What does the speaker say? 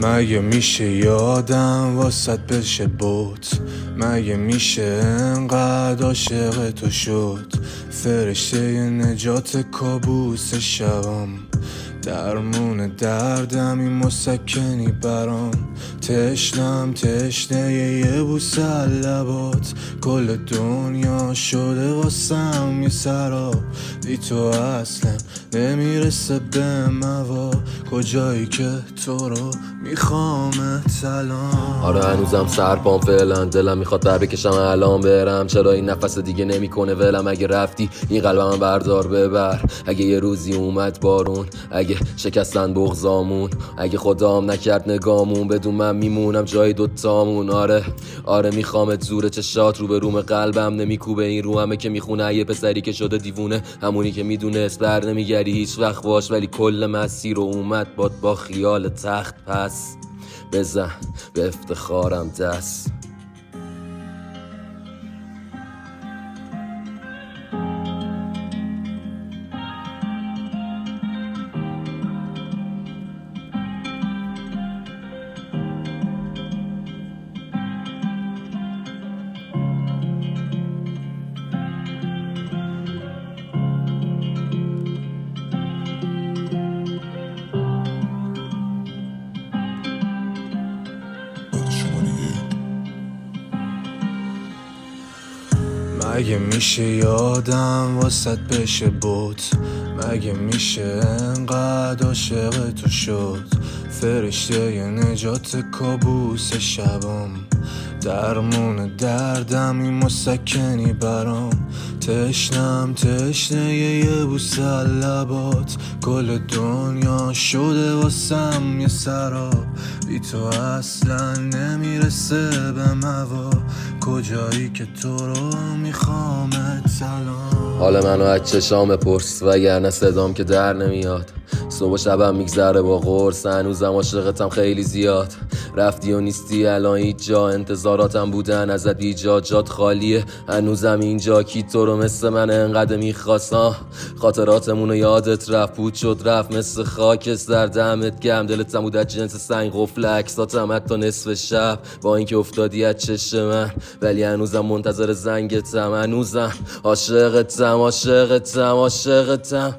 مگه میشه یادم واسط بشه بوت؟ مگه میشه انقدر عاشق تو شد؟ فرشته نجات کابوس شبم، درمون دردم این مسکنی برام. تشنم تشنه یه بوسه لبات، کل دنیا شده واسم یه سراب. بی تو اصلا نمیرسه به موا، کجایی که تو رو میخوامت الان. آره هنوزم سرپام فعلا، دلم میخواد بر بکشم الان برم. چرا این نفس دیگه نمیکنه ولم؟ اگه رفتی این قلبم بردار ببر. اگه یه روزی اومد بارون، اگه شکستن بغضامون، اگه خدام نکرد نگامون، بدون من میمونم جای دوتامون. آره میخوامت، زور چشات رو به روم قلبم نمیکوبه. این رو همه که میخونه یه پسری که شده دیوونه، همونی که میدونست بر نمیگری هیچ وقت باش، ولی کل مسیر رو اومد باد با خیال تخت. پس بزن به افتخارم دست. مگه میشه یادم واسط بشه بوت؟ مگه میشه انقدر عاشق تو شد؟ فرشته ی نجات کابوس شبم، درمون دردم این مسکنی برام. تشنم تشنه یه بوسه لبات، کل دنیا شده واسم یه سراب. بی تو اصلا نمیرسه به موا، کجایی که تو رو میخوامت الان. حال منو از چشام پرس وگرنه صدام که در نمیاد. صبح و شبم میگذره با قرص، هنوزم عاشقتم خیلی زیاد. رفتی و نیستی الان هیچ جا، انتظاراتم بودن ازت ایجاد، جات خالیه هنوزم اینجا. کی تو رو مثل من انقدر میخواست؟ خاطراتمونو یادت رفت، پود شد رفت مثل خاکستر. دمت گرم، دلتم بود از جنس سنگ، قفل عکساتم حتی نصف شب. با اینکه افتادی از چشم من، ولی هنوزم منتظر زنگتم. هنوزم عاشقتم عاشقتم عاشقتم.